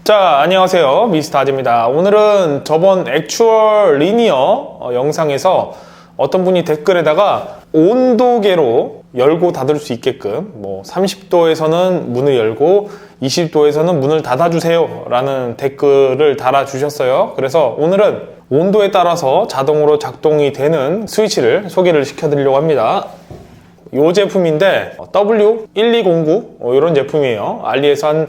자, 안녕하세요. 미스터 아재입니다. 오늘은 저번 액추얼 리니어 영상에서 어떤 분이 댓글에다가 온도계로 열고 닫을 수 있게끔 30도에서는 문을 열고 20도에서는 문을 닫아주세요 라는 댓글을 달아주셨어요. 그래서 오늘은 온도에 따라서 자동으로 작동이 되는 스위치를 소개를 시켜드리려고 합니다. 이 제품인데 W1209 이런 제품이에요. 알리에서 한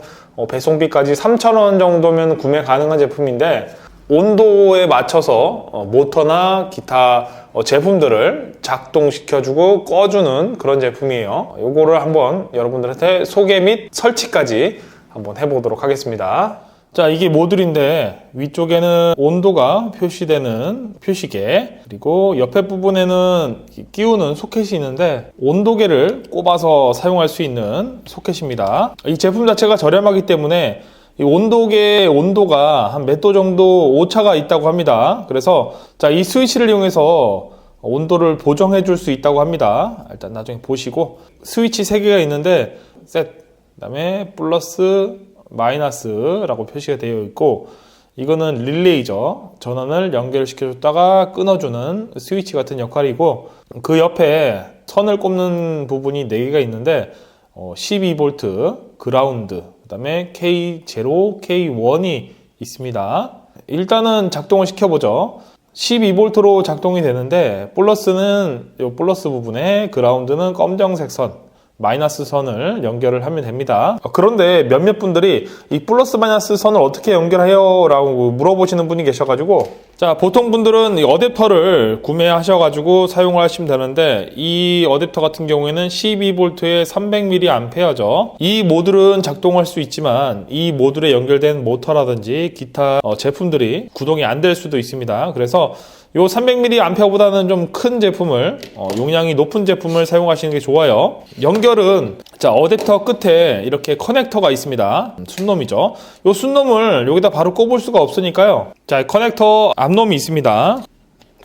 배송비까지 3,000원 정도면 구매 가능한 제품인데 온도에 맞춰서 모터나 기타 제품들을 작동시켜주고 꺼주는 그런 제품이에요. 요거를 한번 여러분들한테 소개 및 설치까지 한번 해보도록 하겠습니다. 자, 이게 모듈인데 위쪽에는 온도가 표시되는 표시계, 그리고 옆에 부분에는 끼우는 소켓이 있는데 온도계를 꼽아서 사용할 수 있는 소켓입니다. 이 제품 자체가 저렴하기 때문에 이 온도계의 온도가 한 몇 도 정도 오차가 있다고 합니다. 그래서 자, 이 스위치를 이용해서 온도를 보정해 줄 수 있다고 합니다. 일단 나중에 보시고, 스위치 3개가 있는데 셋, 그 다음에 플러스, 마이너스라고 표시가 되어 있고, 이거는 릴레이죠. 전원을 연결시켜줬다가 끊어주는 스위치 같은 역할이고, 그 옆에 선을 꼽는 부분이 4개가 있는데 12V 그라운드, 그 다음에 K0, K1이 있습니다. 일단은 작동을 시켜보죠. 12V로 작동이 되는데 플러스는 이 플러스 부분에, 그라운드는 검정색 선, 마이너스 선을 연결을 하면 됩니다. 그런데 몇몇 분들이 이 플러스 마이너스 선을 어떻게 연결해요? 라고 물어보시는 분이 계셔가지고, 자, 보통 분들은 이 어댑터를 구매하셔가지고 사용을 하시면 되는데, 이 어댑터 같은 경우에는 12V에 300mAh죠. 이 모듈은 작동할 수 있지만 이 모듈에 연결된 모터라든지 기타 제품들이 구동이 안 될 수도 있습니다. 그래서 요 300mAh보다는 좀 큰 제품을, 용량이 높은 제품을 사용하시는 게 좋아요. 연결은, 자, 어댑터 끝에 이렇게 커넥터가 있습니다. 순놈이죠. 요 순놈을 여기다 바로 꼽을 수가 없으니까요. 자, 커넥터 앞놈이 있습니다.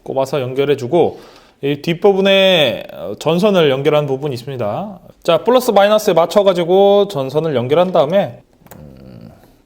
꼽아서 연결해주고, 이 뒷부분에 전선을 연결한 부분이 있습니다. 자, 플러스 마이너스에 맞춰가지고 전선을 연결한 다음에,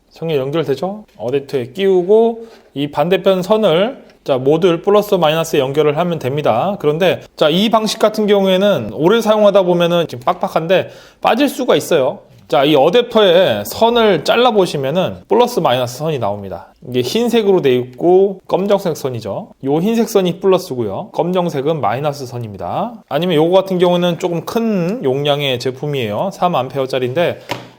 성에 연결되죠? 어댑터에 끼우고, 이 반대편 선을, 자, 모듈 플러스 마이너스에 연결을 하면 됩니다. 그런데 자, 이 방식 같은 경우에는 오래 사용하다 보면은 지금 빡빡한데 빠질 수가 있어요. 자, 이 어댑터에 선을 잘라 보시면은 플러스 마이너스 선이 나옵니다. 이게 흰색으로 되어 있고 검정색 선이죠. 요 흰색 선이 플러스고요, 검정색은 마이너스 선입니다. 아니면 요거 같은 경우는 조금 큰 용량의 제품이에요. 3A짜리인데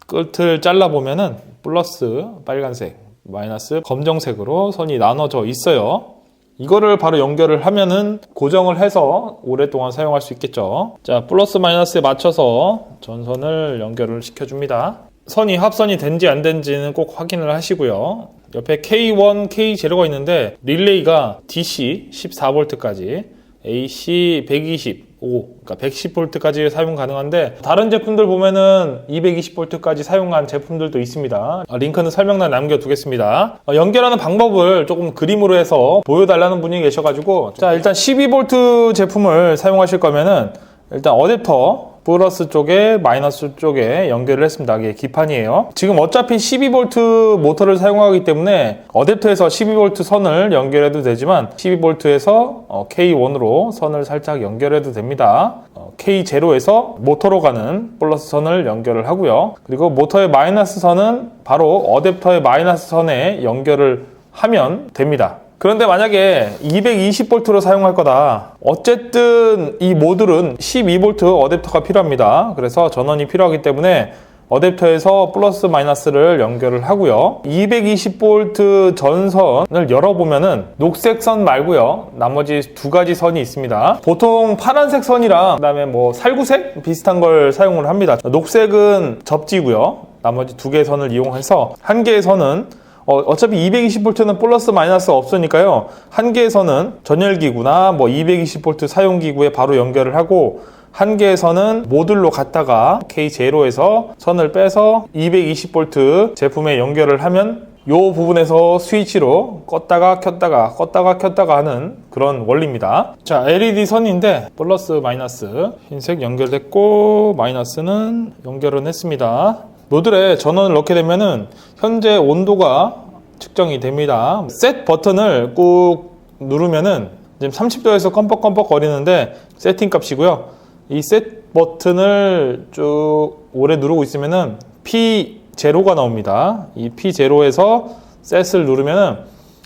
끝을 잘라 보면은 플러스 빨간색, 마이너스 검정색으로 선이 나눠져 있어요. 이거를 바로 연결을 하면은 고정을 해서 오랫동안 사용할 수 있겠죠. 자, 플러스 마이너스에 맞춰서 전선을 연결을 시켜줍니다. 선이 합선이 된지 안 된지는 꼭 확인을 하시고요. 옆에 K1, K0가 있는데 릴레이가 DC 14V까지, AC 125, 그러니까 110V까지 사용 가능한데, 다른 제품들 보면은 220V까지 사용한 제품들도 있습니다. 링크는 설명란에 남겨두겠습니다. 연결하는 방법을 조금 그림으로 해서 보여달라는 분이 계셔가지고, 자, 일단 12V 제품을 사용하실 거면은 일단 어댑터 플러스 쪽에 마이너스 쪽에 연결을 했습니다. 이게 기판이에요. 지금 어차피 12V 모터를 사용하기 때문에 어댑터에서 12V 선을 연결해도 되지만 12V에서 K1으로 선을 살짝 연결해도 됩니다. K0에서 모터로 가는 플러스 선을 연결을 하고요. 그리고 모터의 마이너스 선은 바로 어댑터의 마이너스 선에 연결을 하면 됩니다. 그런데 만약에 220V로 사용할 거다, 어쨌든 이 모듈은 12V 어댑터가 필요합니다. 그래서 전원이 필요하기 때문에 어댑터에서 플러스 마이너스를 연결을 하고요. 220V 전선을 열어보면은 녹색 선 말고요, 나머지 2가지 선이 있습니다. 보통 파란색 선이랑 그다음에 살구색 비슷한 걸 사용을 합니다. 녹색은 접지고요, 나머지 2개의 선을 이용해서 한 개의 선은 어차피 220V는 플러스 마이너스 없으니까요, 한 개의 선은 전열기구나 220V 사용기구에 바로 연결을 하고, 한 개의 선은 모듈로 갔다가 K0에서 선을 빼서 220V 제품에 연결을 하면 이 부분에서 스위치로 껐다가 켰다가 하는 그런 원리입니다. 자, LED 선인데 플러스 마이너스 흰색 연결됐고 마이너스는 연결은 했습니다. 모듈에 전원을 넣게 되면은 현재 온도가 측정이 됩니다. 셋 버튼을 꾹 누르면은 지금 30도에서 껌뻑껌뻑 거리는데 세팅 값이고요. 이 셋 버튼을 쭉 오래 누르고 있으면은 P0가 나옵니다. 이 P0에서 셋을 누르면은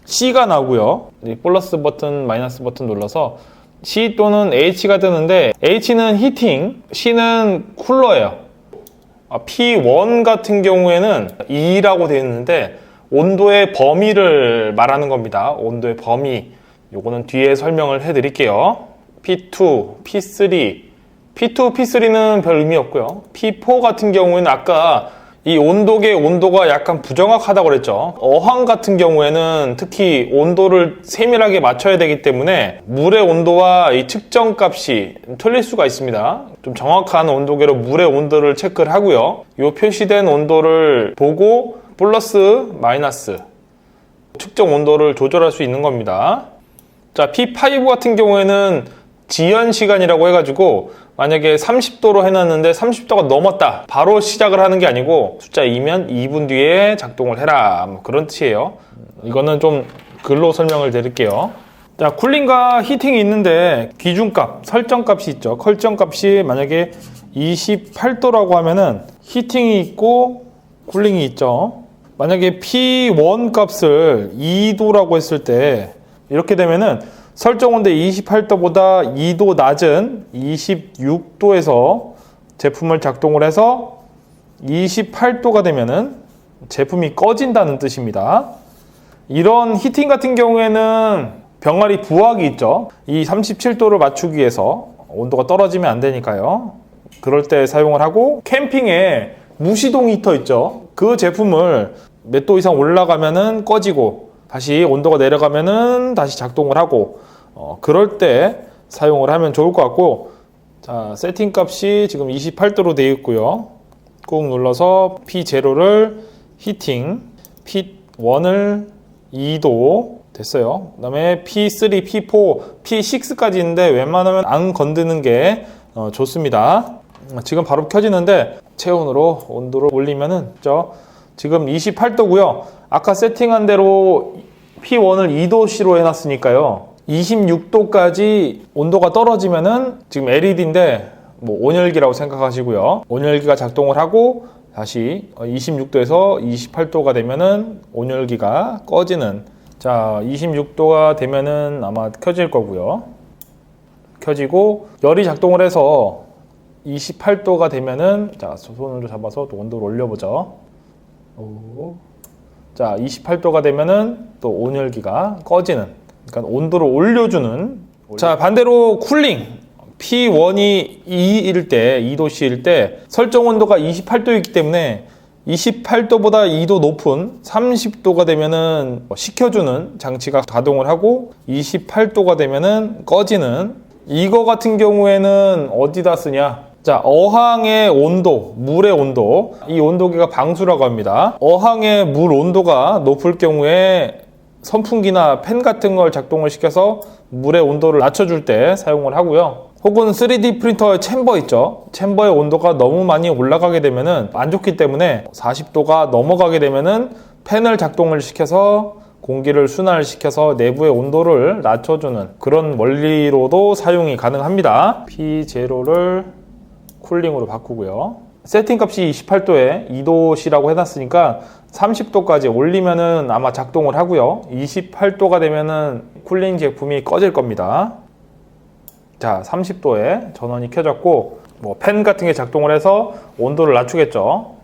C가 나오고요. 이 플러스 버튼, 마이너스 버튼 눌러서 C 또는 H가 뜨는데 H는 히팅, C는 쿨러예요. P1 같은 경우에는 2라고 되어 있는데 온도의 범위를 말하는 겁니다. 온도의 범위. 요거는 뒤에 설명을 해드릴게요. P2, P3, P2, P3는 별 의미 없고요. P4 같은 경우에는 아까 이 온도계 온도가 약간 부정확하다고 그랬죠. 어항 같은 경우에는 특히 온도를 세밀하게 맞춰야 되기 때문에 물의 온도와 이 측정 값이 틀릴 수가 있습니다. 좀 정확한 온도계로 물의 온도를 체크를 하고요. 이 표시된 온도를 보고 플러스, 마이너스 측정 온도를 조절할 수 있는 겁니다. 자, P5 같은 경우에는 지연 시간이라고 해가지고 만약에 30도로 해놨는데 30도가 넘었다. 바로 시작을 하는 게 아니고 숫자 2면 2분 뒤에 작동을 해라. 뭐 그런 뜻이에요. 이거는 좀 글로 설명을 드릴게요. 자, 쿨링과 히팅이 있는데 기준값, 설정값이 있죠. 설정값이 만약에 28도라고 하면은 히팅이 있고 쿨링이 있죠. 만약에 P1 값을 2도라고 했을 때 이렇게 되면은 설정 온도 28도보다 2도 낮은 26도에서 제품을 작동을 해서 28도가 되면은 제품이 꺼진다는 뜻입니다. 이런 히팅 같은 경우에는 병아리 부하기 있죠. 이 37도를 맞추기 위해서 온도가 떨어지면 안 되니까요. 그럴 때 사용을 하고 캠핑에 무시동 히터 있죠. 그 제품을 몇 도 이상 올라가면은 꺼지고 다시 온도가 내려가면은 다시 작동을 하고 그럴 때 사용을 하면 좋을 것 같고, 자, 세팅 값이 지금 28도로 되어 있고요. 꾹 눌러서 P0를 히팅, P1을 2도 됐어요. 그 다음에 P3, P4, P6까지 있는데 웬만하면 안 건드는 게 좋습니다. 지금 바로 켜지는데 체온으로 온도를 올리면은 지금 28도고요. 아까 세팅한 대로 P1을 2도씨로 해놨으니까요. 26도까지 온도가 떨어지면은 지금 LED인데 뭐 온열기라고 생각하시고요. 온열기가 작동을 하고 다시 26도에서 28도가 되면은 온열기가 꺼지는, 자, 26도가 되면은 아마 켜질 거고요. 켜지고 열이 작동을 해서 28도가 되면은, 자, 손으로 잡아서 또 온도를 올려보죠. 자, 28도가 되면은 또 온열기가 꺼지는, 그러니까 온도를 올려주는. 자, 반대로 쿨링, P1이 2일 때, 2도씨일 때 설정 온도가 28도이기 때문에 28도보다 2도 높은 30도가 되면은 식혀주는 장치가 가동을 하고 28도가 되면은 꺼지는. 이거 같은 경우에는 어디다 쓰냐? 자, 어항의 온도, 물의 온도, 이 온도계가 방수라고 합니다. 어항의 물 온도가 높을 경우에 선풍기나 팬 같은 걸 작동을 시켜서 물의 온도를 낮춰줄 때 사용을 하고요. 혹은 3D 프린터의 챔버 있죠. 챔버의 온도가 너무 많이 올라가게 되면은 안 좋기 때문에 40도가 넘어가게 되면은 팬을 작동을 시켜서 공기를 순환을 시켜서 내부의 온도를 낮춰주는 그런 원리로도 사용이 가능합니다. P0를 쿨링으로 바꾸고요. 세팅 값이 28도에 2도씨라고 해놨으니까 30도까지 올리면은 아마 작동을 하고요. 28도가 되면은 쿨링 제품이 꺼질 겁니다. 자, 30도에 전원이 켜졌고, 뭐 팬 같은 게 작동을 해서 온도를 낮추겠죠.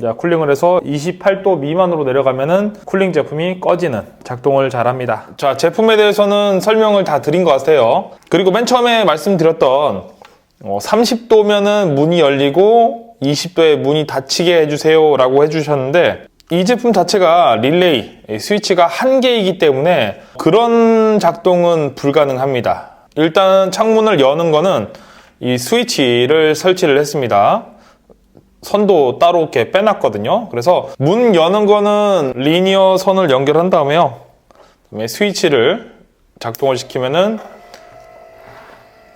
자, 쿨링을 해서 28도 미만으로 내려가면은 쿨링 제품이 꺼지는, 작동을 잘 합니다. 자, 제품에 대해서는 설명을 다 드린 것 같아요. 그리고 맨 처음에 말씀드렸던 30도면은 문이 열리고 20도에 문이 닫히게 해주세요 라고 해주셨는데, 이 제품 자체가 릴레이, 스위치가 한 개이기 때문에 그런 작동은 불가능합니다. 일단 창문을 여는 거는 이 스위치를 설치를 했습니다. 선도 따로 이렇게 빼놨거든요. 그래서 문 여는 거는 리니어 선을 연결한 다음에요. 그다음에 스위치를 작동을 시키면은,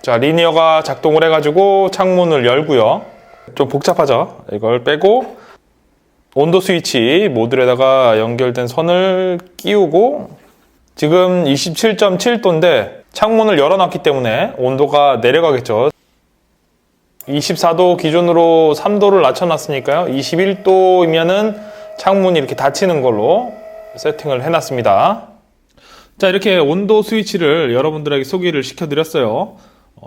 자, 리니어가 작동을 해가지고 창문을 열고요. 좀 복잡하죠? 이걸 빼고 온도 스위치 모듈에다가 연결된 선을 끼우고 지금 27.7도인데 창문을 열어놨기 때문에 온도가 내려가겠죠. 24도 기준으로 3도를 낮춰놨으니까요. 21도이면은 창문이 이렇게 닫히는 걸로 세팅을 해놨습니다. 자, 이렇게 온도 스위치를 여러분들에게 소개를 시켜드렸어요.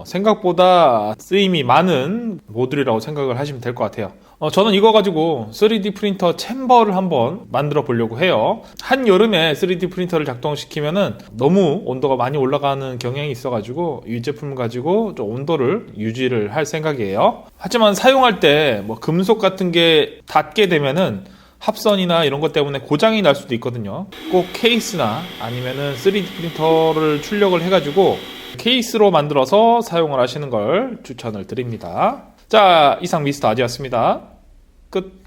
생각보다 쓰임이 많은 모듈이라고 생각을 하시면 될 것 같아요. 저는 이거 가지고 3D 프린터 챔버를 한번 만들어 보려고 해요. 한여름에 3D 프린터를 작동시키면은 너무 온도가 많이 올라가는 경향이 있어가지고 이 제품을 가지고 좀 온도를 유지를 할 생각이에요. 하지만 사용할 때 뭐 금속 같은 게 닿게 되면은 합선이나 이런 것 때문에 고장이 날 수도 있거든요. 꼭 케이스나 아니면은 3D 프린터를 출력을 해가지고 케이스로 만들어서 사용을 하시는 걸 추천을 드립니다. 자, 이상 미스터 아지였습니다. 끝.